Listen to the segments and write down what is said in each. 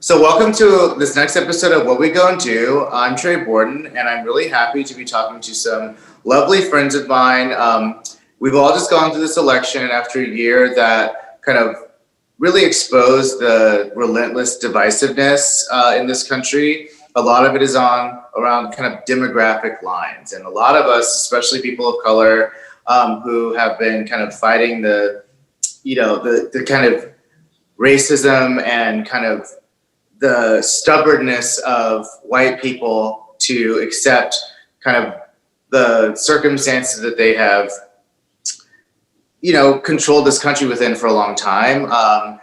So welcome to this next episode of What We Go and Do. I'm Trey Borden, and I'm really happy to be talking to some lovely friends of mine. We've all just gone through this election after a year that kind of really exposed the relentless divisiveness in this country. A lot of it is around kind of demographic lines, and a lot of us, especially people of color, who have been kind of fighting the kind of racism and kind of the stubbornness of white people to accept kind of the circumstances that they have, controlled this country within for a long time.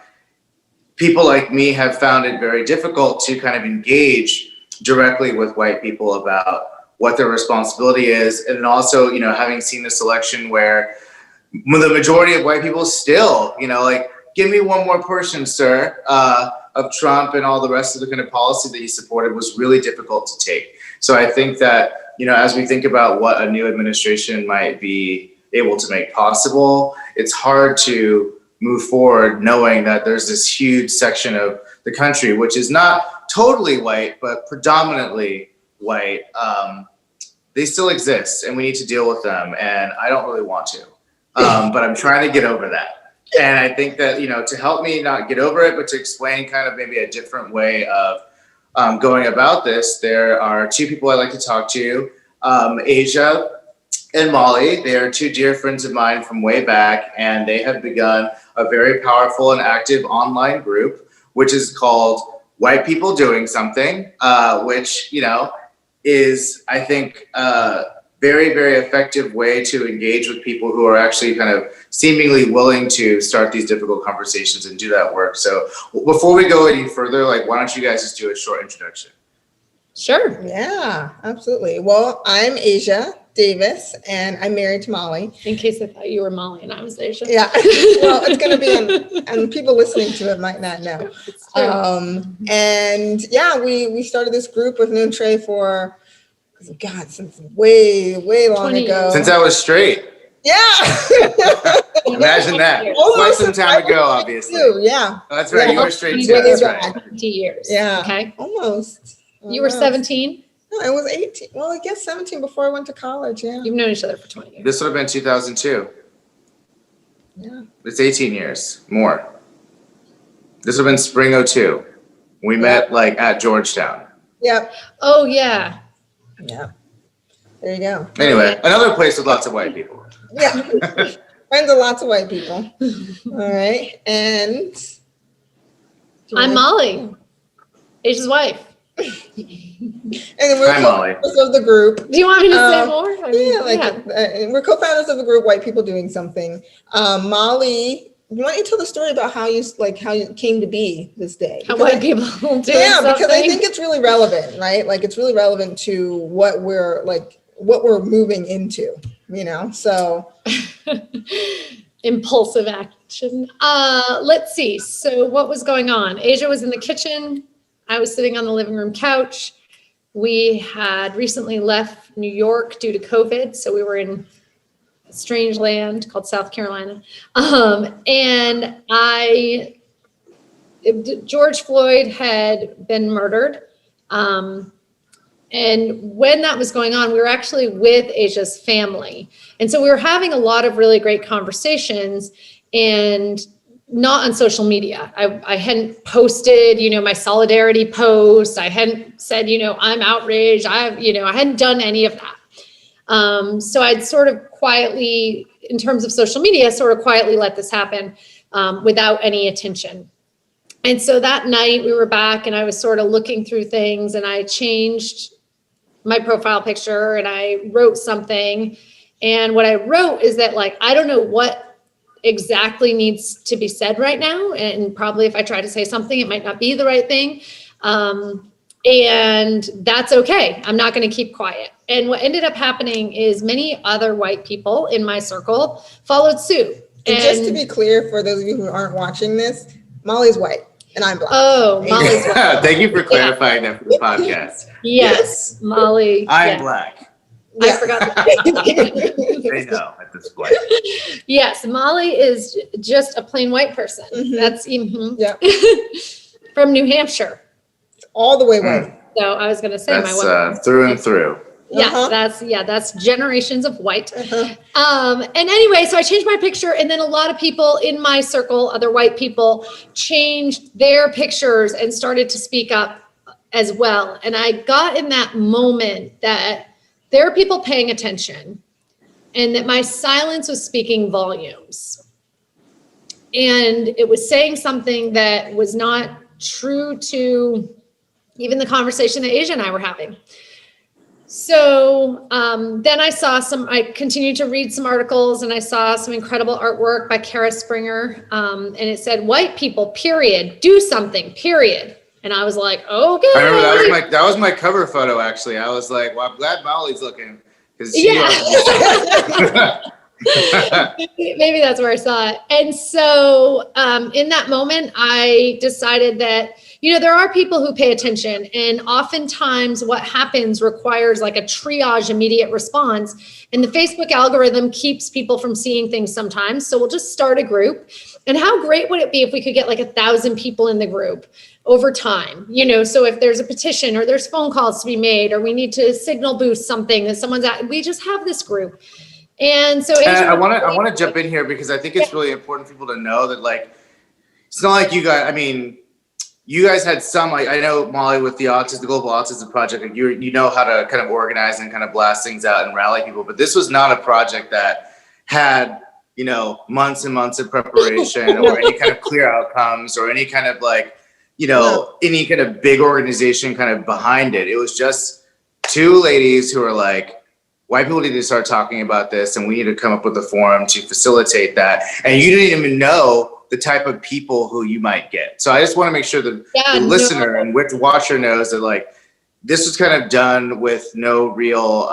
People like me have found it very difficult to kind of engage directly with white people about what their responsibility is. And then also, having seen this election where the majority of white people still, give me one more portion, sir, of Trump and all the rest of the kind of policy that he supported was really difficult to take. So I think that, as we think about what a new administration might be able to make possible, it's hard to move forward knowing that there's this huge section of the country, which is not totally white, but predominantly white. They still exist and we need to deal with them. And I don't really want to, but I'm trying to get over that. And I think that, to help me not get over it, but to explain kind of maybe a different way of going about this, there are two people I'd like to talk to, Asia and Molly. They are two dear friends of mine from way back, and they have begun a very powerful and active online group, which is called White People Doing Something, which, is, I think, very, very effective way to engage with people who are actually kind of seemingly willing to start these difficult conversations and do that work. So before we go any further, why don't you guys just do a short introduction? Sure. Yeah, absolutely. Well, I'm Asia Davis, and I'm married to Molly. In case I thought you were Molly and I was Asia. Yeah. Well, it's going to be, and people listening to it might not know. And yeah, we started this group with known Trey for, God, since way long ago. Since I was straight. Yeah. Imagine that. Quite some time ago, obviously. Yeah. Oh, that's right. Yeah. You were straight too. That's right. 20 years. Yeah. Okay. Almost. You were 17? No, I was 18. Well, I guess 17 before I went to college. Yeah. You've known each other for 20 years. This would have been 2002. Yeah. It's 18 years more. This would have been spring 02. We met at Georgetown. Yep. Oh, yeah. Yeah. There you go. Anyway, another place with lots of white people. Yeah. Friends of lots of white people. All right. And I'm Molly, Asia's wife. And we're Hi, Molly. co-founders of the group. Do you want me to say more? We're co-founders of the group White People Doing Something. Molly, why don't you tell the story about how you came to be this day? How white people do something. Because I think it's really relevant, right? It's really relevant to what we're moving into, so. Impulsive action. Let's see. So what was going on? Asia was in the kitchen. I was sitting on the living room couch. We had recently left New York due to COVID. So we were in a strange land called South Carolina. And George Floyd had been murdered. And when that was going on, we were actually with Asia's family. And so we were having a lot of really great conversations, and not on social media. I hadn't posted, my solidarity post. I hadn't said, I'm outraged. I hadn't done any of that. So I'd sort of quietly, in terms of social media, sort of quietly let this happen without any attention. And so that night we were back, and I was sort of looking through things, and I changed my profile picture and I wrote something. And what I wrote is that I don't know what exactly needs to be said right now. And probably if I try to say something, it might not be the right thing. And that's okay. I'm not going to keep quiet. And what ended up happening is many other white people in my circle followed suit. And just to be clear, for those of you who aren't watching this, Molly's white and I'm black. Oh, Molly's white. Thank you for clarifying that for the podcast. Yes, Molly. I'm black. I forgot that. They know at this point. Yes, Molly is just a plain white person. Mhm. That's Yeah. from New Hampshire. all the way white. So I was going to say That's my white. through and through. That's generations of white. And anyway, so I changed my picture, and then a lot of people in my circle, other white people, changed their pictures and started to speak up as well. And I got in that moment that there are people paying attention, and that my silence was speaking volumes. And it was saying something that was not true to even the conversation that Asia and I were having. So then I continued to read some articles, and I saw some incredible artwork by Kara Springer. And it said, white people, period, do something, period. And I was like, okay. I remember that was my cover photo, actually. I was like, well, I'm glad Molly's looking. Maybe that's where I saw it. And so in that moment, I decided that, there are people who pay attention, and oftentimes what happens requires like a triage immediate response. And the Facebook algorithm keeps people from seeing things sometimes. So we'll just start a group. And how great would it be if we could get like 1,000 people in the group over time? So if there's a petition or there's phone calls to be made, or we need to signal boost something that someone's at, we just have this group. And so I want to jump in here, because I think it's really important for people to know that, like, it's not like you guys, you guys had some, like, I know Molly with the Global Autism Project, like you know how to kind of organize and kind of blast things out and rally people, but this was not a project that had, months and months of preparation or any kind of clear outcomes or any kind of like, any kind of big organization kind of behind it. It was just two ladies who are like, white people need to start talking about this, and we need to come up with a forum to facilitate that. And you didn't even know the type of people who you might get. So I just want to make sure that the listener and watcher knows that, like, this was kind of done with no real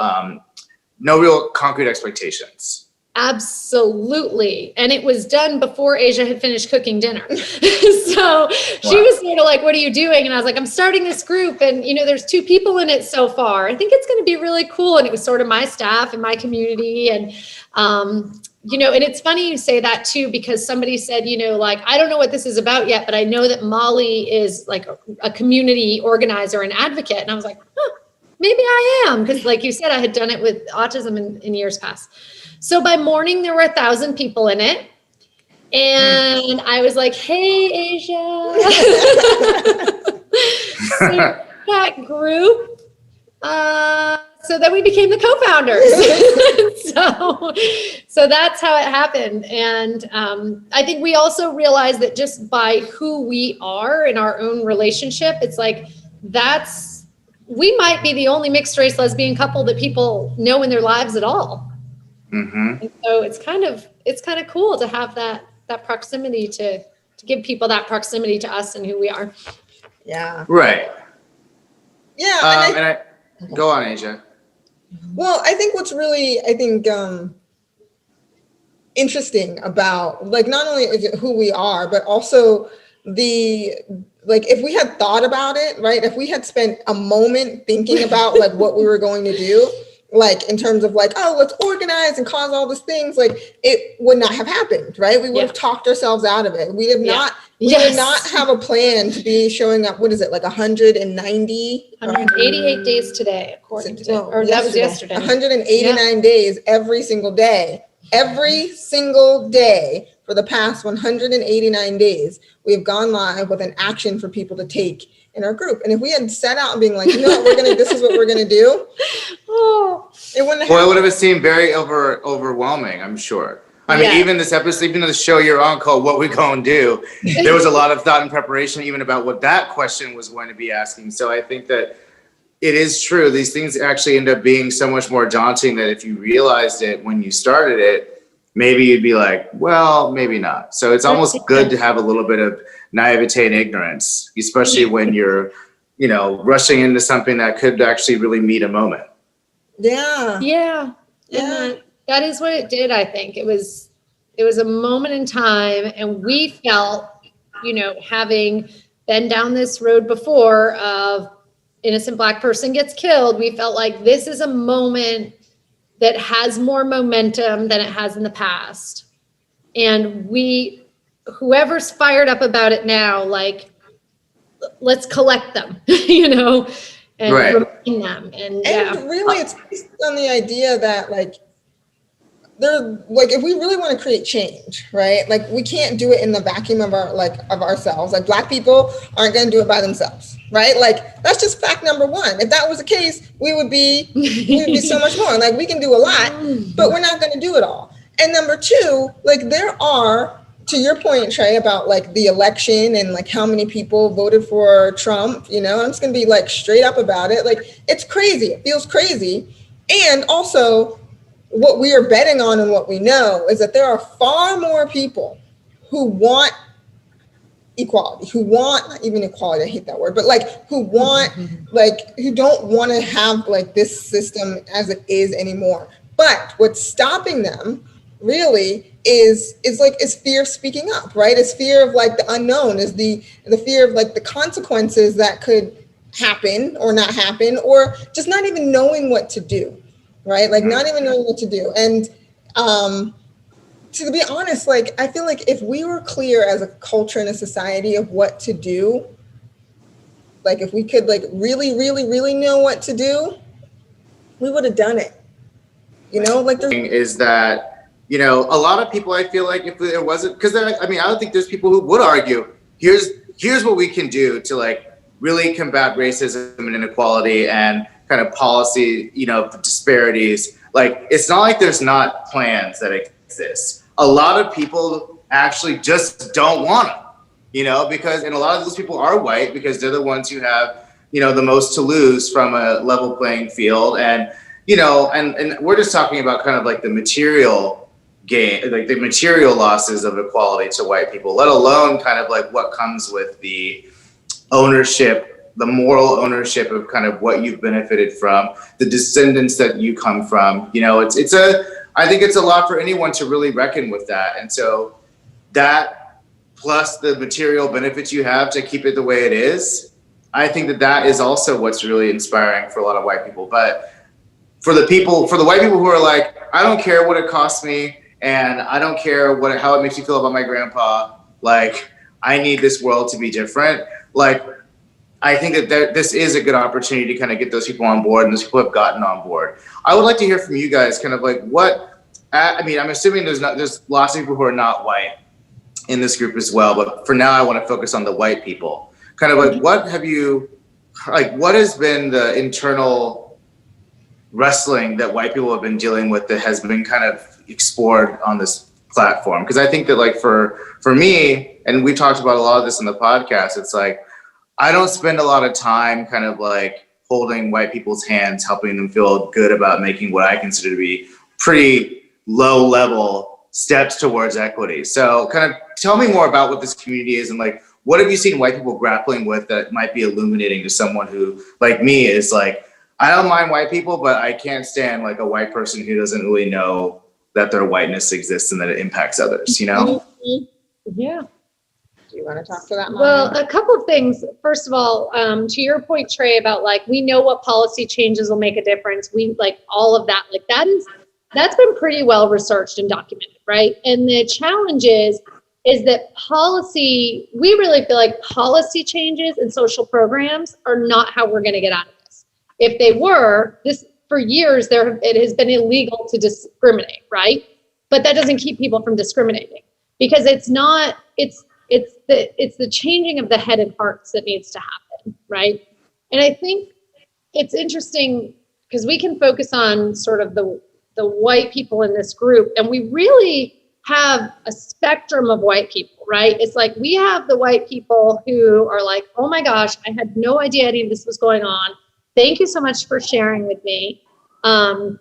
concrete expectations. Absolutely. And it was done before Asia had finished cooking dinner. So she was sort of like, what are you doing? And I was like, I'm starting this group, and there's 2 people in it so far. I think it's going to be really cool. And it was sort of my staff and my community. And, and it's funny you say that too, because somebody said, like, I don't know what this is about yet, but I know that Molly is like a community organizer and advocate. And I was like, maybe I am. Because like you said, I had done it with autism in years past. So by morning, there were 1,000 people in it. And I was like, hey, Asia. So that group. So then we became the co-founders. So that's how it happened. And I think we also realized that just by who we are in our own relationship, it's like, we might be the only mixed race lesbian couple that people know in their lives at all. Mm-hmm. And so it's kind of cool to have that proximity to give people that proximity to us and who we are. Yeah. Right. Yeah. Go on, Asia. Well, I think what's really, interesting about, like, not only is it who we are, but also if we had thought about it, right? If we had spent a moment thinking about like what we were going to do, like in terms of like, oh, let's organize and cause all these things, like it would not have happened, right? We would have talked ourselves out of it. We did not have a plan to be showing up. What is it, like 188 days today, according to that was yesterday. 189 days every single day for the past 189 days. We have gone live with an action for people to take in our group. And if we had set out and being like, this is what we're going to do. It wouldn't have happened. It would have seemed very overwhelming, I'm sure. I mean, even this episode, even the show you're on called What We Gonna Do, there was a lot of thought and preparation even about what that question was going to be asking. So I think that it is true. These things actually end up being so much more daunting that if you realized it when you started it, maybe you'd be like, well, maybe not. So it's almost good to have a little bit of naivete and ignorance, especially when you're, rushing into something that could actually really meet a moment. Yeah. Yeah. And that is what it did, I think. It was a moment in time, and we felt, having been down this road before of innocent Black person gets killed, we felt like this is a moment that has more momentum than it has in the past. And whoever's fired up about it now, like, let's collect them, you know, and Right. remain them. And really, it's based on the idea that like, if we really want to create change, right? Like we can't do it in the vacuum of ourselves. Like Black people aren't going to do it by themselves, right? Like that's just fact number one. If that was the case, we would be so much more. Like we can do a lot, but we're not going to do it all. And number two, like there are, to your point, Trey, about like the election and like how many people voted for Trump, you know, I'm just going to be like straight up about it. Like it's crazy. It feels crazy. And also, what we are betting on and what we know is that there are far more people who want equality, who want, not even equality, I hate that word, but like who want, like who don't want to have like this system as it is anymore. But what's stopping them really is fear of speaking up, right? It's fear of like the unknown, is the fear of like the consequences that could happen or not happen, or just not even knowing what to do. Right? Like not even knowing what to do. And to be honest, like I feel like if we were clear as a culture and a society of what to do, like if we could like really, really, really know what to do, we would have done it. You know, like is that, you know, a lot of people, I feel like if there wasn't, because I mean, I don't think there's people who would argue, here's what we can do to like really combat racism and inequality and kind of policy, you know, disparities. Like, it's not like there's not plans that exist. A lot of people actually just don't want them, you know, because, and a lot of those people are white because they're the ones who have, you know, the most to lose from a level playing field. And, you know, and we're just talking about kind of like the material gain, like the material losses of equality to white people, let alone kind of like what comes with the ownership, the moral ownership of kind of what you've benefited from, the descendants that you come from. You know, I think it's a lot for anyone to really reckon with that. And so that plus the material benefits you have to keep it the way it is, I think that is also what's really inspiring for a lot of white people. But for the white people who are like, I don't care what it costs me, and I don't care how it makes me feel about my grandpa, like I need this world to be different. Like, I think that this is a good opportunity to kind of get those people on board, and those people have gotten on board. I would like to hear from you guys, kind of like I mean, I'm assuming there's lots of people who are not white in this group as well, but for now I want to focus on the white people. Kind of like, what has been the internal wrestling that white people have been dealing with that has been kind of explored on this platform? Because I think that like for me, and we talked about a lot of this in the podcast, it's like, I don't spend a lot of time kind of like holding white people's hands, helping them feel good about making what I consider to be pretty low level steps towards equity. So kind of tell me more about what this community is, and like, what have you seen white people grappling with that might be illuminating to someone who, like me, is like, I don't mind white people, but I can't stand like a white person who doesn't really know that their whiteness exists and that it impacts others, you know? Yeah. Do you want to talk to that, Maya? Well, a couple of things. First of all, to your point, Trey, about like, we know what policy changes will make a difference. We like all of that. Like that's been pretty well researched and documented, right? And the challenge is that policy, we really feel like policy changes and social programs are not how we're going to get out of this. If they were, for years, it has been illegal to discriminate, right? But that doesn't keep people from discriminating, because it's the changing of the head and hearts that needs to happen, right? And I think it's interesting because we can focus on sort of the white people in this group, and we really have a spectrum of white people, right? It's like we have the white people who are like, oh my gosh, I had no idea any of this was going on. Thank you so much for sharing with me. And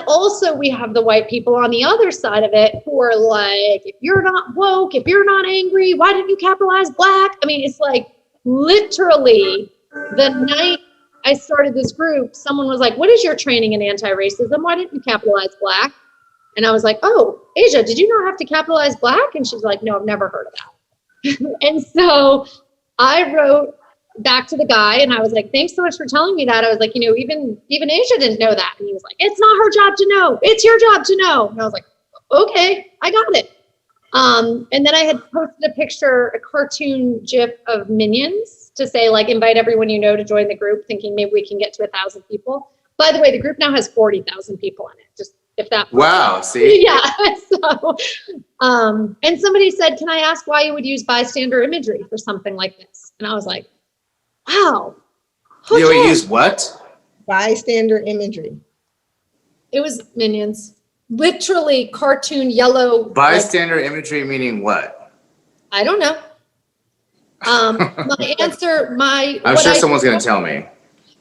also we have the white people on the other side of it who are like, if you're not woke, if you're not angry, why didn't you capitalize Black? I mean, it's like literally the night I started this group, someone was like, what is your training in anti-racism? Why didn't you capitalize Black? And I was like, oh, Asia, did you not have to capitalize Black? And she's like, no, I've never heard of that. And so I wrote back to the guy and I was like, thanks so much for telling me that. I was like, you know, even Asia didn't know that. And he was like, it's not her job to know. It's your job to know. And I was like, okay, I got it. And then I had posted a picture, a cartoon GIF of Minions to say, like, invite everyone you know to join the group, thinking maybe we can get to 1,000 people. By the way, the group now has 40,000 people in it. Just if that. Wow. See? Yeah. So, and somebody said, can I ask why you would use bystander imagery for something like this? And I was like, wow. Okay. You would use what? Bystander imagery. It was Minions. Literally cartoon yellow. Bystander imagery meaning what? I don't know. My answer, I'm sure someone's going to tell me.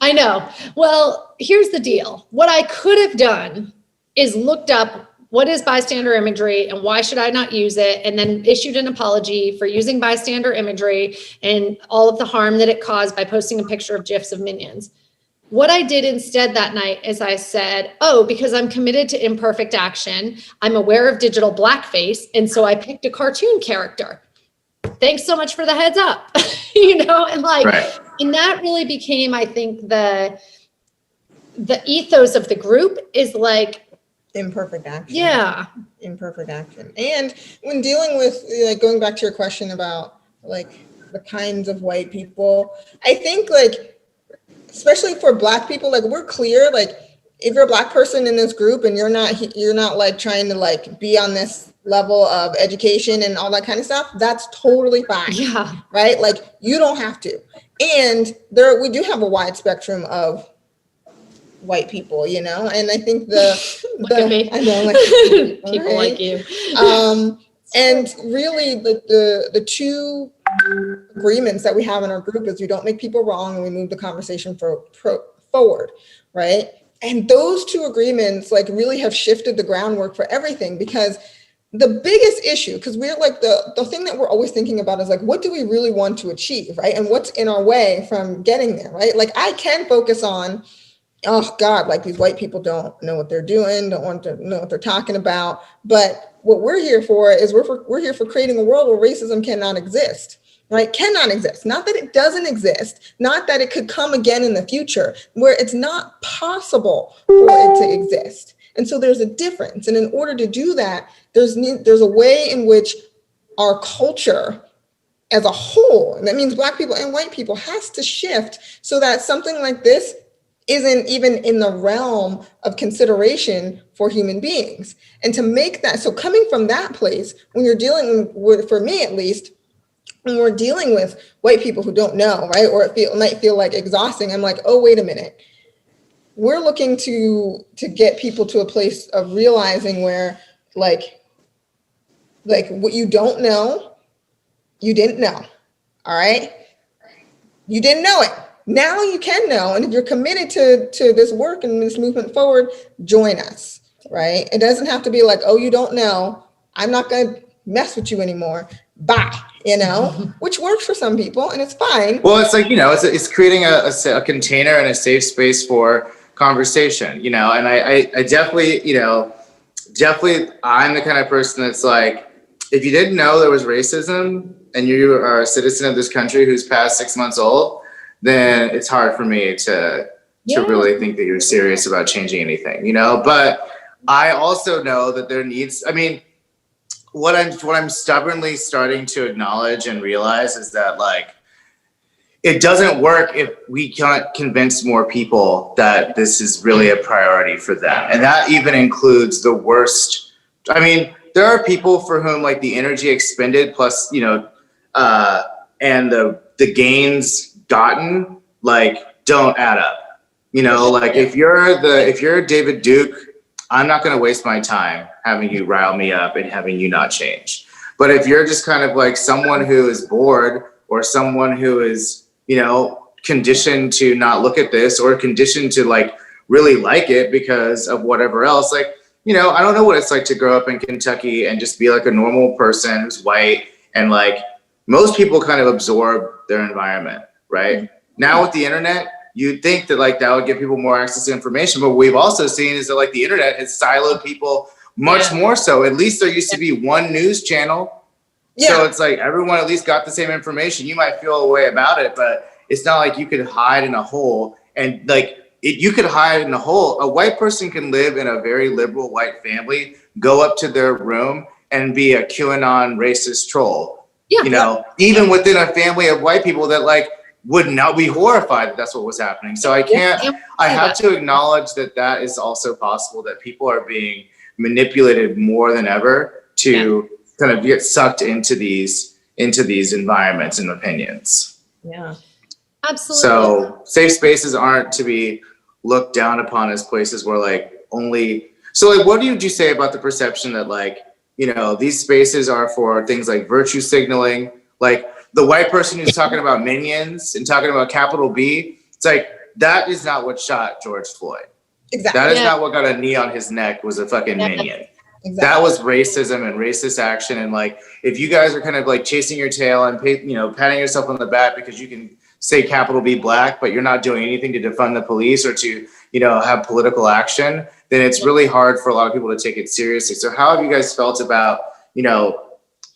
I know. Well, here's the deal. What I could have done is looked up what is bystander imagery and why should I not use it, and then issued an apology for using bystander imagery and all of the harm that it caused by posting a picture of GIFs of Minions. What I did instead that night is I said, oh, because I'm committed to imperfect action, I'm aware of digital blackface, and so I picked a cartoon character. Thanks so much for the heads up. You know, and like, right. And that really became, I think, the ethos of the group is like, imperfect action. Yeah. Imperfect action. And when dealing with, like, going back to your question about like the kinds of white people, I think, like, especially for Black people, like, we're clear, like, if you're a Black person in this group and you're not like trying to like be on this level of education and all that kind of stuff, that's totally fine. Yeah. Right? Like, you don't have to. And we do have a wide spectrum of white people, you know, and I think I know, like, people like you. And really the two agreements that we have in our group is we don't make people wrong and we move the conversation forward, right? And those two agreements like really have shifted the groundwork for everything, because the biggest issue, because we're like the thing that we're always thinking about is like, what do we really want to achieve, right? And what's in our way from getting there, right? Like, I can focus on, oh God, like, these white people don't know what they're doing, don't want to know what they're talking about. But what we're here for is we're here for creating a world where racism cannot exist, right? Cannot exist. Not that it doesn't exist, not that it could come again in the future, where it's not possible for it to exist. And so there's a difference. And in order to do that, there's a way in which our culture as a whole, and that means Black people and white people, has to shift so that something like this isn't even in the realm of consideration for human beings. And to make that, so coming from that place, when you're dealing with, for me at least, when we're dealing with white people who don't know, right, or it might feel like exhausting, I'm like, oh, wait a minute. We're looking to get people to a place of realizing where like what you don't know, you didn't know, all right? You didn't know it. Now you can know, and if you're committed to this work and this movement forward, join us, right? It doesn't have to be like, oh, you don't know, I'm not going to mess with you anymore. Bye, you know, which works for some people, and it's fine. Well, it's like, you know, it's creating a container and a safe space for conversation, you know, and I definitely, you know, I'm the kind of person that's like, if you didn't know there was racism and you are a citizen of this country who's past 6 months old, then it's hard for me to really think that you're serious about changing anything, you know. But I also know that there needs, I mean, what I'm stubbornly starting to acknowledge and realize is that, like, it doesn't work if we can't convince more people that this is really a priority for them. And that even includes the worst. I mean, there are people for whom, like, the energy expended plus, you know, and the gains gotten, like, don't add up. You know, like, if you're David Duke, I'm not going to waste my time having you rile me up and having you not change. But if you're just kind of like someone who is bored, or someone who is, you know, conditioned to not look at this, or conditioned to like really like it because of whatever else, like, you know, I don't know what it's like to grow up in Kentucky and just be like a normal person who's white, and like most people kind of absorb their environment, right? Mm-hmm. Now with the internet, you'd think that like that would give people more access to information, but what we've also seen is that like the internet has siloed people much more so. At least there used to be one news channel. Yeah. So it's like everyone at least got the same information. You might feel a way about it, but it's not like you could hide in a hole. And like you could hide in a hole. A white person can live in a very liberal white family, go up to their room and be a QAnon racist troll. Yeah. You know, even within a family of white people that like would not be horrified that that's what was happening. So I have to acknowledge that that is also possible, that people are being manipulated more than ever to kind of get sucked into these environments and opinions. Yeah. Absolutely. So safe spaces aren't to be looked down upon as places where like only, so like what would you say about the perception that like, you know, these spaces are for things like virtue signaling, like the white person who's talking about minions and talking about capital B, it's like, that is not what shot George Floyd. Exactly. That is not what got a knee on his neck, was a fucking minion. Exactly. That was racism and racist action. And like, if you guys are kind of like chasing your tail and patting yourself on the back because you can say capital B black, but you're not doing anything to defund the police or to, have political action, then it's really hard for a lot of people to take it seriously. So how have you guys felt about,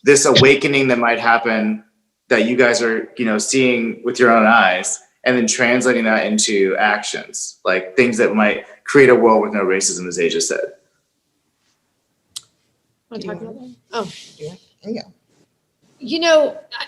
this awakening that might happen that you guys are, seeing with your own eyes, and then translating that into actions, like things that might create a world with no racism, as Asia said? Want to talk about that? Oh, Yeah.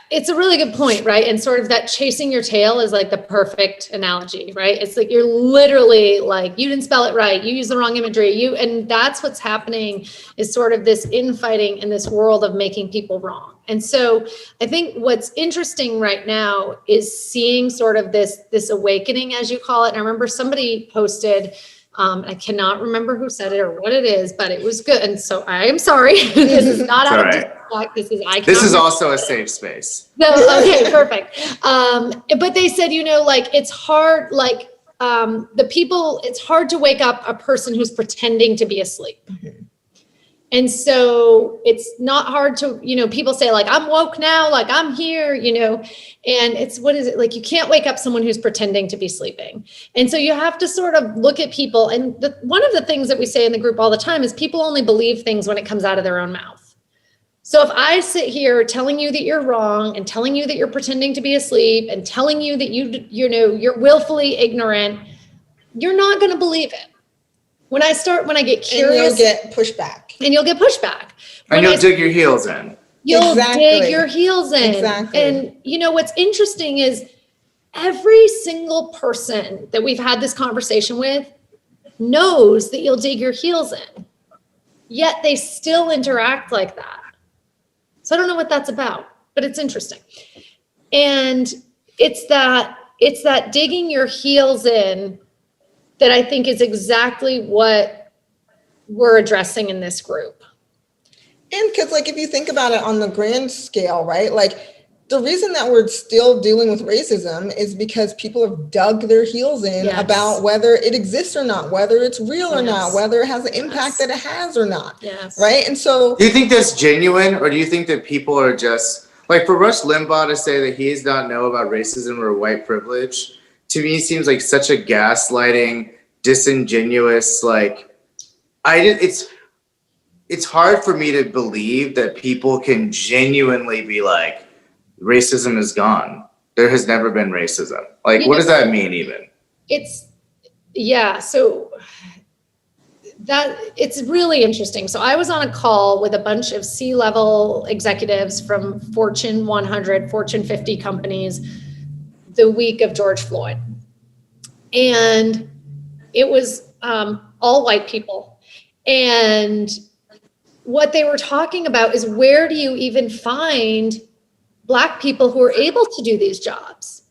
It's a really good point, right? And sort of that chasing your tail is like the perfect analogy, right? It's like you're literally like, you didn't spell it right, you used the wrong imagery, and that's what's happening, is sort of this infighting in this world of making people wrong. And so I think what's interesting right now is seeing sort of this awakening, as you call it. And I remember somebody posted, I cannot remember who said it or what it is, but it was good. And so I am sorry. This is not out of disrespect. This is also a safe space. No, okay, perfect. But they said, it's hard, it's hard to wake up a person who's pretending to be asleep. Mm-hmm. And so it's not hard to, people say like, I'm woke now, like I'm here, and it's, what is it? Like, you can't wake up someone who's pretending to be sleeping. And so you have to sort of look at people. And one of the things that we say in the group all the time is people only believe things when it comes out of their own mouth. So if I sit here telling you that you're wrong and telling you that you're pretending to be asleep and telling you that you're willfully ignorant, you're not going to believe it. When I get curious, and you'll get pushback. And you'll get pushback. And you'll dig your heels in. You'll dig your heels in. Exactly. And what's interesting is every single person that we've had this conversation with knows that you'll dig your heels in, yet they still interact like that. So I don't know what that's about, but it's interesting. And it's that digging your heels in that I think is exactly what we're addressing in this group. And because if you think about it on the grand scale, right? The reason that we're still dealing with racism is because people have dug their heels in about whether it exists or not, whether it's real or not, whether it has the impact that it has or not. Yes. Right. And so, do you think that's genuine, or do you think that people are just like, for Rush Limbaugh to say that he does not know about racism or white privilege, to me seems like such a gaslighting, disingenuous, it's hard for me to believe that people can genuinely be like, racism is gone. There has never been racism. What does that mean even? So that it's really interesting. So I was on a call with a bunch of C-level executives from Fortune 100, Fortune 50 companies the week of George Floyd. And it was all white people. And what they were talking about is, where do you even find Black people who are able to do these jobs?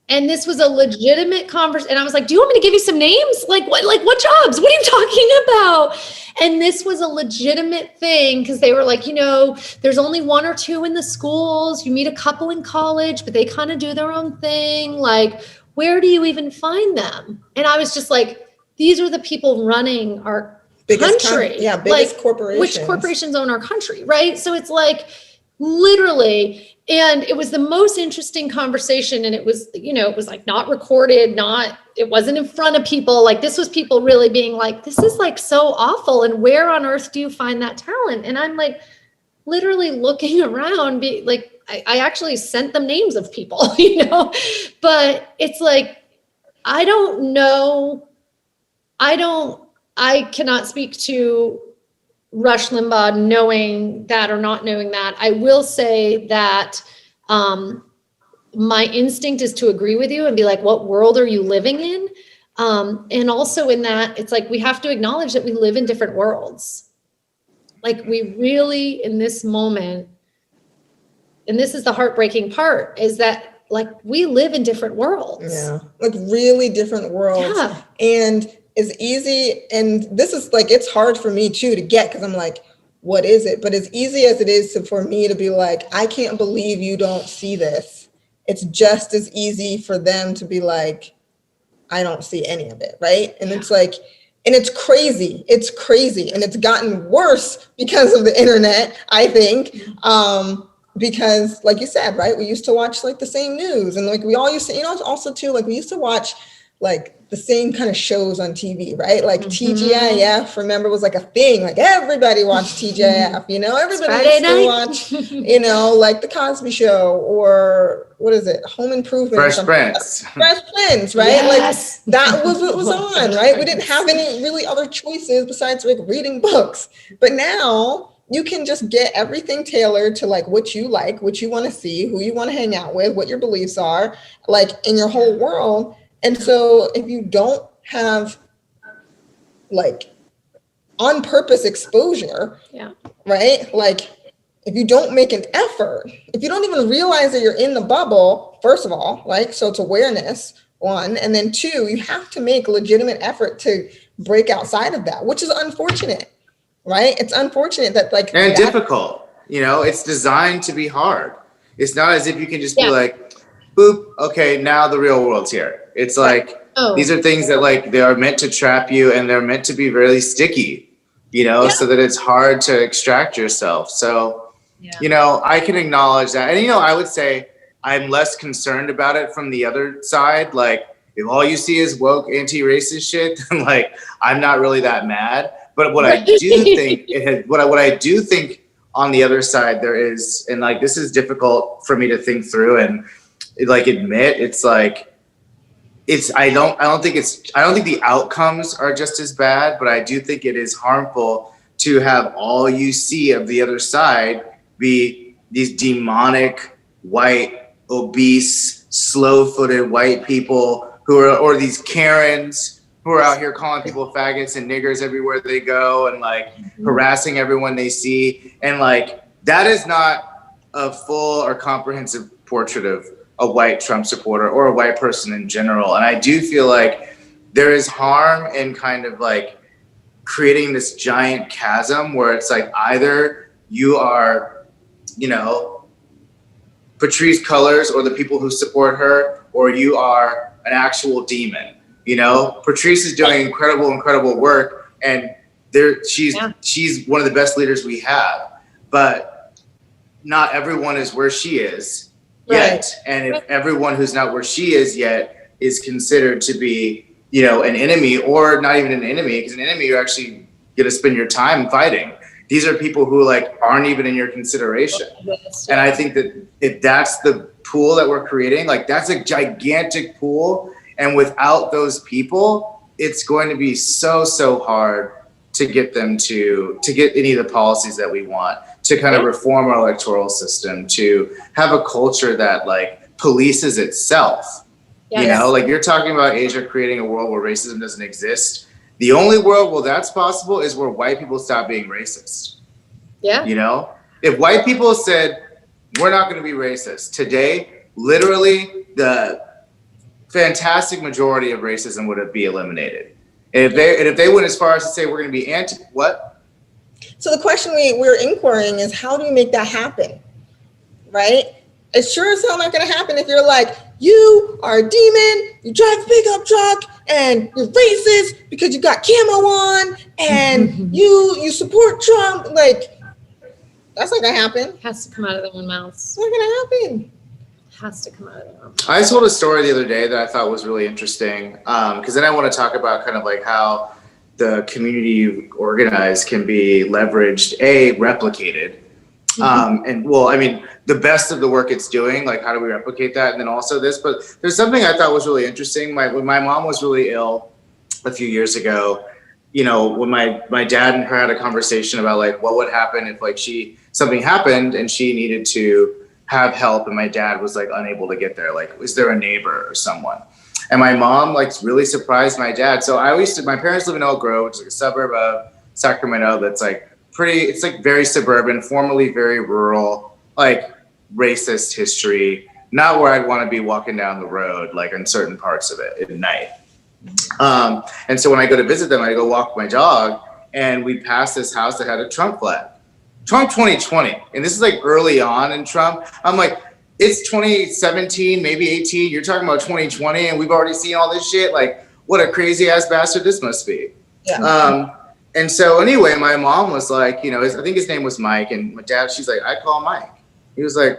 And this was a legitimate conversation. And I was like, do you want me to give you some names? What jobs? What are you talking about? And this was a legitimate thing, because they were like, there's only one or two in the schools. You meet a couple in college, but they kind of do their own thing. Where do you even find them? And I was just like, these are the people running our country. Biggest corporations. Which corporations own our country, right? So it's literally, and it was the most interesting conversation. And it was, it was not recorded, it wasn't in front of people. This was people really being like, this is so awful. And where on earth do you find that talent? And I'm literally looking around, I actually sent them names of people, but it's I don't know. I cannot speak to Rush Limbaugh knowing that or not knowing that. I will say that my instinct is to agree with you and be like, what world are you living in? And also in that, it's like, we have to acknowledge that we live in different worlds. Like we really, in this moment, and this is the heartbreaking part, is that like we live in different worlds. Yeah, like really different worlds. Yeah. And it's easy, and this is like, it's hard for me too to get, because I'm like, what is it? But as easy as it is for me to be like, I can't believe you don't see this, it's just as easy for them to be like, I don't see any of it, right? And it's like, and it's crazy, and it's gotten worse because of the internet, I think. Because like you said, right, we used to watch like the same news, and like we all used to, you know, also too, like we used to watch like the same kind of shows on TV, right? Like TGIF, remember, was like a thing. Like everybody watched TGIF, you know, everybody used to watch, you know, like the Cosby Show, or what is it? Home Improvement. Fresh Prince. Fresh Prince, right? Yes. Like that was what was on, right? We didn't have any really other choices besides like reading books. But now you can just get everything tailored to like what you like, what you want to see, who you want to hang out with, what your beliefs are, like in your whole world. And so if you don't have like on purpose exposure, right? Like if you don't make an effort, if you don't even realize that you're in the bubble, first of all, like, so it's awareness, one, and then two, you have to make legitimate effort to break outside of that, which is unfortunate, right? It's unfortunate that like— And difficult, you know, it's designed to be hard. It's not as if you can just be like, boop, okay, now the real world's here. It's like, these are things that like, they are meant to trap you, and they're meant to be really sticky, you know, so that it's hard to extract yourself. So, you know, I can acknowledge that. And, you know, I would say I'm less concerned about it from the other side. Like if all you see is woke anti-racist shit, then like, I'm not really that mad. But what I do think, what I do think on the other side there is, and like, this is difficult for me to think through and like admit, it's like, I don't think the outcomes are just as bad, but I do think it is harmful to have all you see of the other side be these demonic, white, obese, slow-footed white people who are, or these Karens who are out here calling people faggots and niggers everywhere they go, and like harassing everyone they see. And like, that is not a full or comprehensive portrait of a white Trump supporter or a white person in general. And I do feel like there is harm in kind of like creating this giant chasm where it's like, either you are, you know, Patrisse Cullors or the people who support her, or you are an actual demon. You know, Patrisse is doing incredible work, and she's one of the best leaders we have, but not everyone is where she is yet. And if everyone who's not where she is yet is considered to be, you know, an enemy, or not even an enemy, because an enemy you're actually going to spend your time fighting. These are people who like aren't even in your consideration. And I think that if that's the pool that we're creating, like that's a gigantic pool. And without those people, it's going to be so hard to get them to get any of the policies that we want, to kind of reform our electoral system, to have a culture that like polices itself. You know, like you're talking about Asia creating a world where racism doesn't exist. The only world where that's possible is where white people stop being racist. You know, if white people said, we're not going to be racist today, literally the fantastic majority of racism would be eliminated. And if they went as far as to say we're going to be what? So the question we're inquiring is, how do we make that happen? Right? It's sure as hell not going to happen if you're like, you are a demon, you drive a pickup truck, and you're racist because you got camo on, and you support Trump. Like, that's not going to happen. Has to come out of their own mouths. It's not going to happen. Has to come out of their own mouths. I told a story the other day that I thought was really interesting, because then I want to talk about kind of like how the community you organize can be leveraged, replicated. And well, I mean, the best of the work it's doing, like how do we replicate that? And then also this, but there's something I thought was really interesting. When my mom was really ill a few years ago, you know, when my dad and her had a conversation about like what would happen if like something happened and she needed to have help and my dad was like unable to get there, like is there a neighbor or someone? And my mom like really surprised my dad. So my parents live in Elk Grove, which is like a suburb of Sacramento that's like it's like very suburban, formerly very rural, like racist history, not where I'd want to be walking down the road, like in certain parts of it at night. And so when I go to visit them, I go walk my dog and we pass this house that had a Trump flag. Trump 2020. And this is like early on in Trump. I'm like, it's 2017, maybe 18. You're talking about 2020 and we've already seen all this shit. Like, what a crazy ass bastard this must be. Yeah. And so anyway, my mom was like, you know, I think his name was Mike. And my dad, she's like, I call Mike. He was like,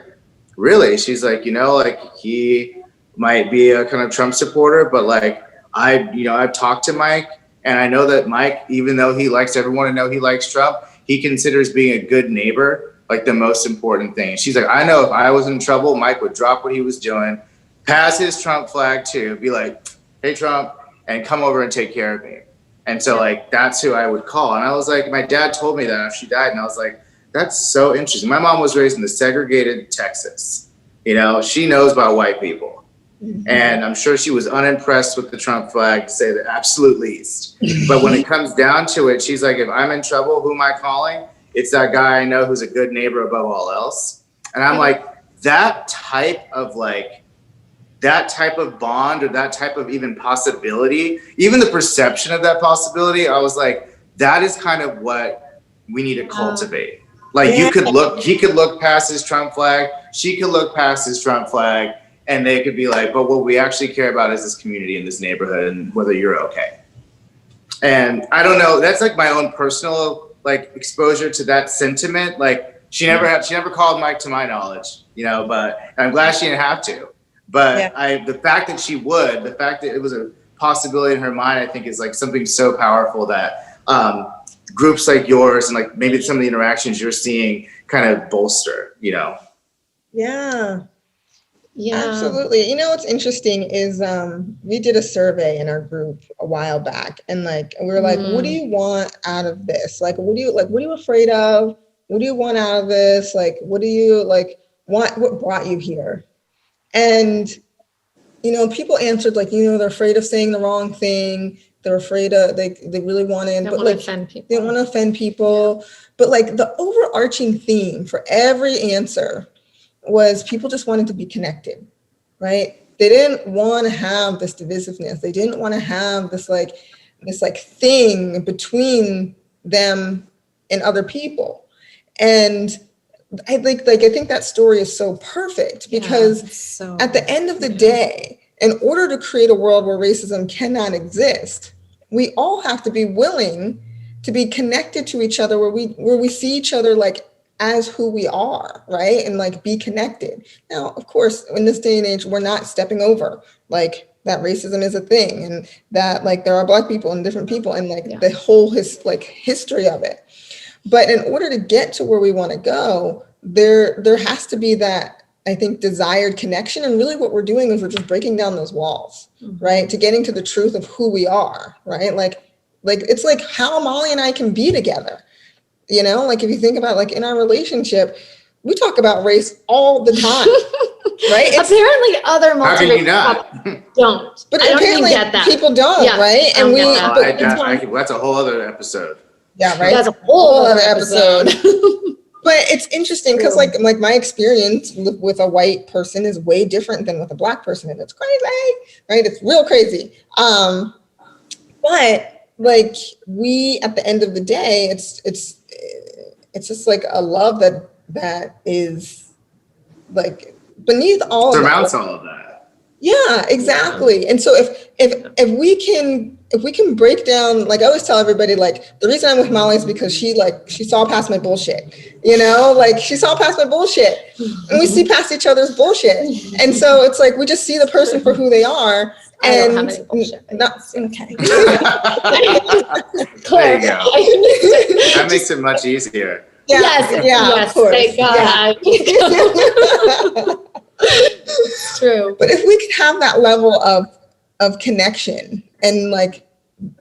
really? She's like, you know, like he might be a kind of Trump supporter, but like, I've talked to Mike and I know that Mike, even though he likes everyone to know he likes Trump, he considers being a good neighbor like the most important thing. She's like, I know if I was in trouble, Mike would drop what he was doing, pass his Trump flag too, be like, hey Trump, and come over and take care of me. And so like, that's who I would call. And I was like, my dad told me that after she died. And I was like, that's so interesting. My mom was raised in the segregated Texas. You know, she knows about white people. Mm-hmm. And I'm sure she was unimpressed with the Trump flag, to say the absolute least. But when it comes down to it, she's like, if I'm in trouble, who am I calling? It's that guy I know who's a good neighbor above all else. And I'm like, that type of bond or that type of even possibility, even the perception of that possibility, I was like, that is kind of what we need to cultivate. Like he could look past his Trump flag, she could look past his Trump flag, and they could be like, but what we actually care about is this community in this neighborhood and whether you're okay. And I don't know, that's like my own personal like exposure to that sentiment. Like she never called Mike to my knowledge, you know, but I'm glad she didn't have to. But the fact that she would, the fact that it was a possibility in her mind, I think is like something so powerful that groups like yours and like maybe some of the interactions you're seeing kind of bolster, you know? Yeah, absolutely. You know, what's interesting is we did a survey in our group a while back and like, we were like, what do you want out of this? Like, what are you afraid of? What do you want out of this? Like, what do you like want? What brought you here? And, you know, people answered like, you know, they're afraid of saying the wrong thing. They're afraid of, they really wanted, but like, they don't want to offend people. But like the overarching theme for every answer was people just wanted to be connected, right? They didn't want to have this divisiveness. They didn't want to have this thing between them and other people. And I think that story is so perfect because at the end of the day, in order to create a world where racism cannot exist, we all have to be willing to be connected to each other, where we see each other like as who we are, right? And like be connected. Now, of course, in this day and age, we're not stepping over like that racism is a thing and that like there are Black people and different people and like the whole history of it. But in order to get to where we want to go, there has to be that, I think, desired connection. And really what we're doing is we're just breaking down those walls, right? To getting to the truth of who we are, right? Like it's like how Molly and I can be together. You know, like if you think about like in our relationship, we talk about race all the time, right? Apparently other multiracial don't. But apparently people don't, right? And that's a whole other episode. Yeah, right. That's a whole other episode. But it's interesting because like my experience with a white person is way different than with a Black person, and it's crazy, right? It's real crazy. But like we, at the end of the day, it's just like a love that is like beneath all surmounts all of that. Yeah, exactly. And so if we can break down, like I always tell everybody, like the reason I'm with Molly is because she saw past my bullshit, you know, like she saw past my bullshit and we see past each other's bullshit. And so it's like, we just see the person for who they are. And I don't have any bullshit. Okay. There you go. That makes it much easier. Yeah, yes, of course. Thank God. It's true. But if we could have that level of connection and like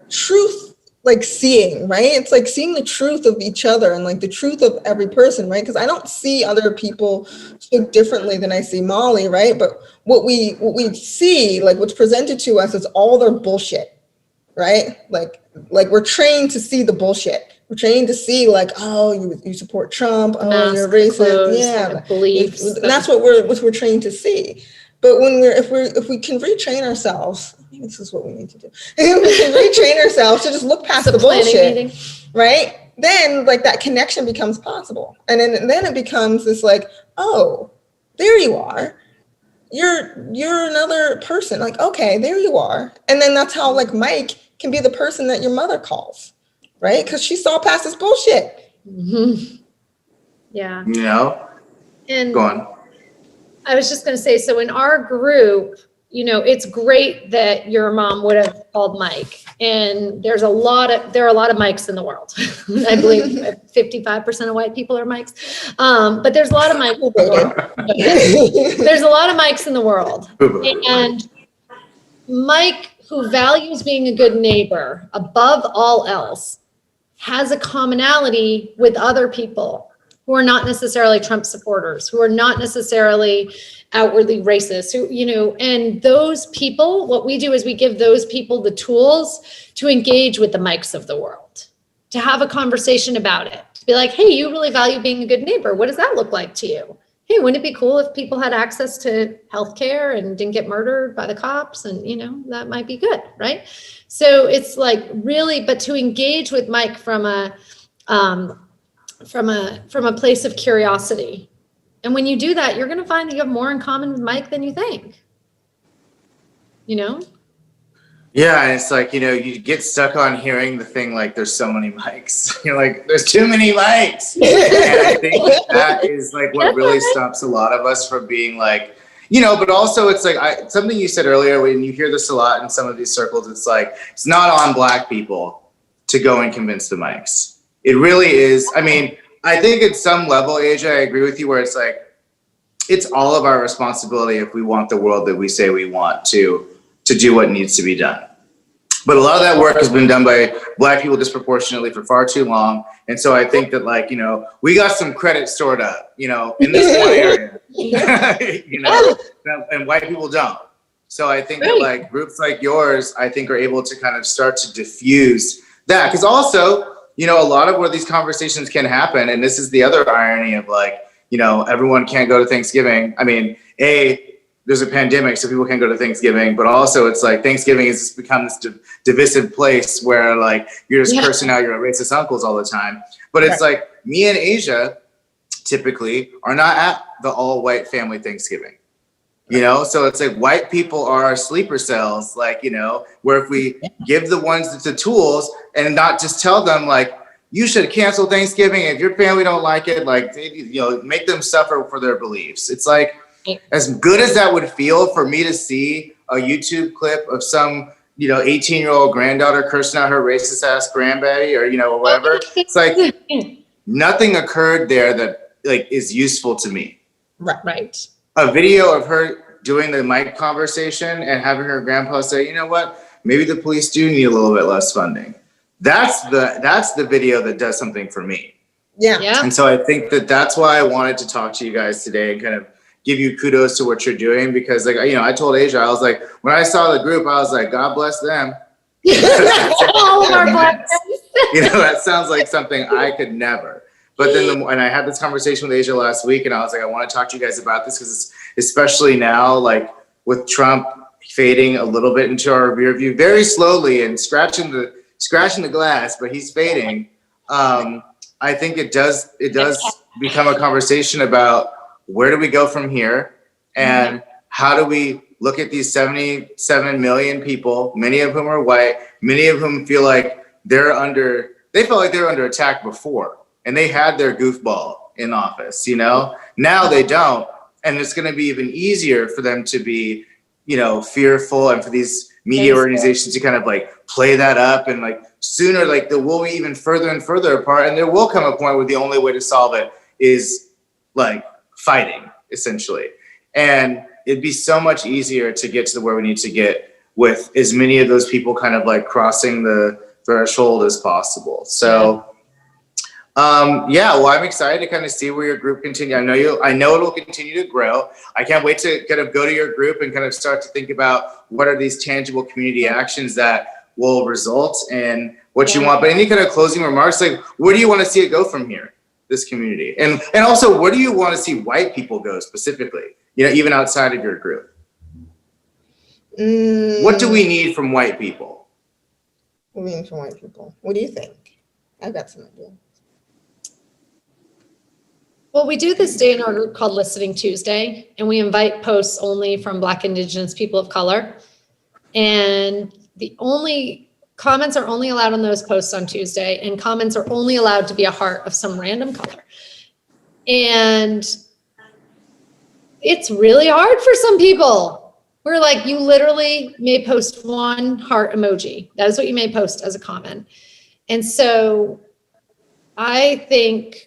truth like seeing, right? It's like seeing the truth of each other and like the truth of every person, right? Because I don't see other people so differently than I see Molly, right? But what we see, like what's presented to us is all their bullshit, right? Like we're trained to see the bullshit. We're trained to see like, oh, you support Trump, oh, you're racist, yeah, beliefs. And that's what we're trained to see. But if we can retrain ourselves, I think this is what we need to do. If we can retrain ourselves to just look past the bullshit, right? Then like that connection becomes possible, and then it becomes this like, oh, there you are. You're another person. Like, okay, there you are. And then that's how like Mike can be the person that your mother calls, right? Because she saw past this bullshit. Mm-hmm. Yeah. You know? And go on. I was just going to say, so in our group, you know, it's great that your mom would have called Mike. And there are a lot of Mikes in the world. I believe 55% of white people are Mikes. But there's a lot of Mikes in the world. There's a lot of Mikes in the world. And Mike, who values being a good neighbor above all else, has a commonality with other people who are not necessarily Trump supporters, who are not necessarily outwardly racist, who, you know, and those people, what we do is we give those people the tools to engage with the Mikes of the world, to have a conversation about it, to be like, hey, you really value being a good neighbor. What does that look like to you? Hey, wouldn't it be cool if people had access to healthcare and didn't get murdered by the cops? And, you know, that might be good, right? So it's like really, but to engage with Mike from a place of curiosity. And when you do that, you're going to find that you have more in common with Mike than you think. You know? Yeah, and it's like, you know, you get stuck on hearing the thing like there's so many mics. You're like, there's too many mics. And I think that is like what really stops a lot of us from being like, you know, but also it's like something you said earlier, when you hear this a lot in some of these circles, it's like, it's not on Black people to go and convince the mics. It really is. I mean, I think at some level, Asia, I agree with you, where it's like, it's all of our responsibility if we want the world that we say we want to do what needs to be done. But a lot of that work has been done by Black people disproportionately for far too long. And so I think that, like, you know, we got some credit stored up, you know, in this one area, you know, and white people don't. So I think that like groups like yours, I think are able to kind of start to diffuse that. Because also, you know, a lot of where these conversations can happen, and this is the other irony of like, you know, everyone can't go to Thanksgiving. I mean, there's a pandemic, so people can't go to Thanksgiving, but also it's like Thanksgiving has become this divisive place where like you're just cursing out your racist uncles all the time. But it's like me and Asia typically are not at the all white family Thanksgiving. You know, so it's like white people are our sleeper cells, like, you know, where if we give the ones the tools and not just tell them like, you should cancel Thanksgiving if your family don't like it, like, you know, make them suffer for their beliefs. It's like, as good as that would feel for me to see a YouTube clip of some, you know, 18-year-old granddaughter cursing out her racist ass grandbaby or, you know, whatever. It's like nothing occurred there that like is useful to me. Right. A video of her doing the mic conversation and having her grandpa say, you know what, maybe the police do need a little bit less funding. That's the video that does something for me. Yeah. And so I think that that's why I wanted to talk to you guys today and kind of give you kudos to what you're doing, because like, you know, I told Asia, I was like, when I saw the group, I was like, God bless them. All of our Black friends. You know, that sounds like something I could never. But then, and I had this conversation with Asia last week, and I was like, I want to talk to you guys about this because it's especially now, like with Trump fading a little bit into our rear view, very slowly and scratching the glass, but he's fading. I think it does become a conversation about where do we go from here, and how do we look at these 77 million people, many of whom are white, many of whom feel like they felt like they were under attack before. And they had their goofball in office, you know? Now they don't. And it's going to be even easier for them to be, you know, fearful, and for these media organizations to kind of like play that up. And like sooner, like we'll be even further and further apart. And there will come a point where the only way to solve it is like fighting, essentially. And it'd be so much easier to get to where we need to get with as many of those people kind of like crossing the threshold as possible. So, well, I'm excited to kind of see where your group continue. I know it'll continue to grow. I can't wait to kind of go to your group and kind of start to think about what are these tangible community actions that will result in what you want. But any kind of closing remarks, like where do you want to see it go from here, this community? And also, where do you want to see white people go specifically, even outside of your group? What do we need from white people? What do we need from white people? What do you think? I've got some ideas. Well, we do this day in our group called Listening Tuesday, and we invite posts only from Black, Indigenous, people of color. And the only comments are only allowed on those posts on Tuesday, and comments are only allowed to be a heart of some random color. And it's really hard for some people. We're like, you literally may post one heart emoji. That is what you may post as a comment. And so I think,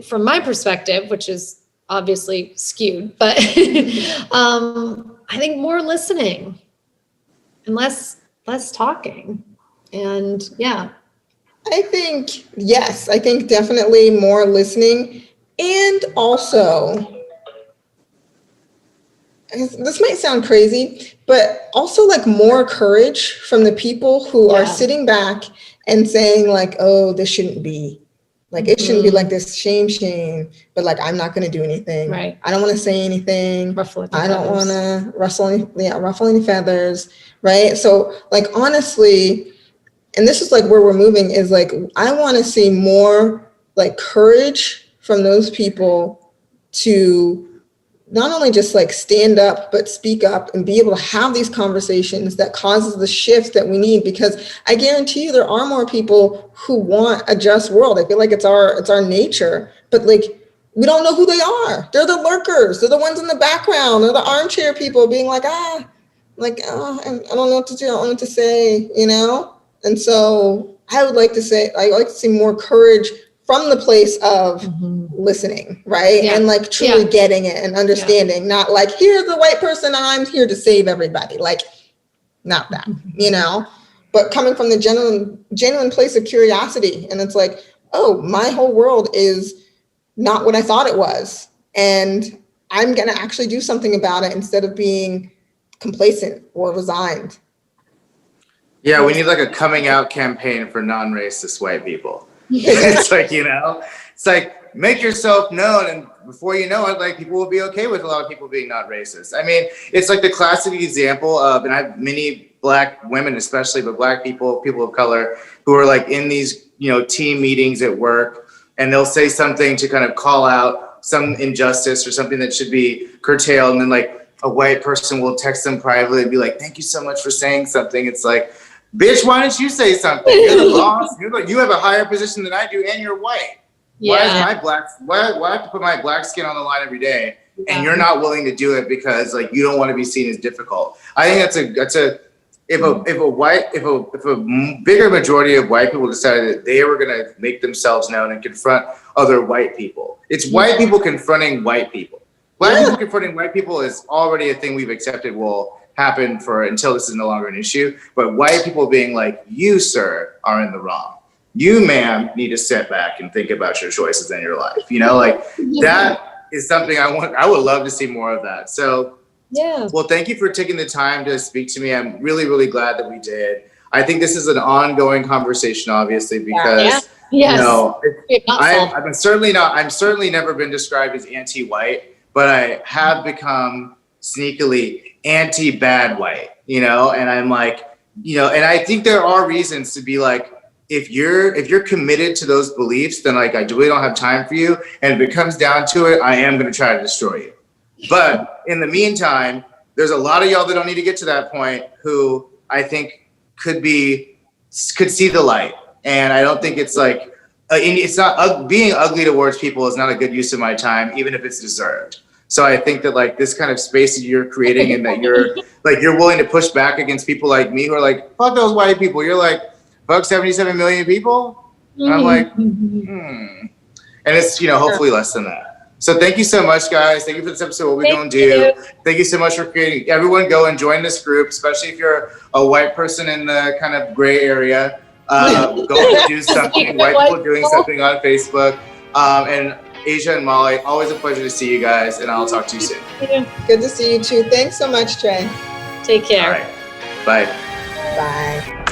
from my perspective, which is obviously skewed, but I think more listening and less talking. And I think, yes, I think definitely more listening. And also, this might sound crazy, but also like more courage from the people who are sitting back and saying like, oh, this shouldn't be. Like, it shouldn't be like this, shame, but like, I'm not going to do anything. Right. I don't want to say anything. I don't want to ruffle any feathers. Right. So like, honestly, and this is like where we're moving is like, I want to see more like courage from those people to not only just like stand up, but speak up and be able to have these conversations that causes the shift that we need. Because I guarantee you there are more people who want a just world. I feel like it's our nature, but like, we don't know who they are. They're the lurkers. They're the ones in the background. They're the armchair people being like, I don't know what to do. I don't know what to say, And so I would like to say, I like to see more courage from the place of listening, right? And like truly getting it and understanding, not like, here's the white person and I'm here to save everybody. Like, not that, but coming from the genuine place of curiosity. And it's like, oh, my whole world is not what I thought it was. And I'm gonna actually do something about it instead of being complacent or resigned. Yeah, we need like a coming out campaign for non-racist white people. It's like, it's like, make yourself known, and before you know it, like, people will be okay with a lot of people being not racist. I mean, it's like the classic example of, and I have many Black women especially, but Black people of color, who are like in these, team meetings at work, and they'll say something to kind of call out some injustice or something that should be curtailed, and then like a white person will text them privately and be like, thank you so much for saying something. It's like, bitch, why didn't you say something? You're the boss. You have a higher position than I do, and you're white. Why I have to put my black skin on the line every day, and you're not willing to do it because like you don't want to be seen as difficult? I think if a bigger majority of white people decided that they were gonna make themselves known and confront other white people, it's white people confronting white people. Black people confronting white people is already a thing we've accepted will happen until this is no longer an issue. But white people being like, you, sir, are in the wrong. You, ma'am, need to step back and think about your choices in your life. That is something I would love to see more of that. So, well, thank you for taking the time to speak to me. I'm really, really glad that we did. I think this is an ongoing conversation, obviously, because I'm certainly never been described as anti-white, but I have become sneakily anti-bad white, and I'm like, and I think there are reasons to be like, if you're committed to those beliefs, then like, I really don't have time for you. And if it comes down to it, I am going to try to destroy you. But in the meantime, there's a lot of y'all that don't need to get to that point who I think could see the light. And I don't think it's like, it's not being ugly towards people is not a good use of my time, even if it's deserved. So I think that like this kind of space that you're creating and that you're willing to push back against people like me who are like, fuck those white people. You're like, fuck 77 million people? And I'm like, And it's, hopefully less than that. So thank you so much, guys. Thank you for this episode. What we gonna do? Thank you so much for creating. Everyone, go and join this group, especially if you're a white person in the kind of gray area. Go and do something. White people doing something on Facebook. And Asia and Molly, always a pleasure to see you guys, and I'll talk to you soon. Good to see you too. Thanks so much, Trey. Take care. All right. Bye. Bye.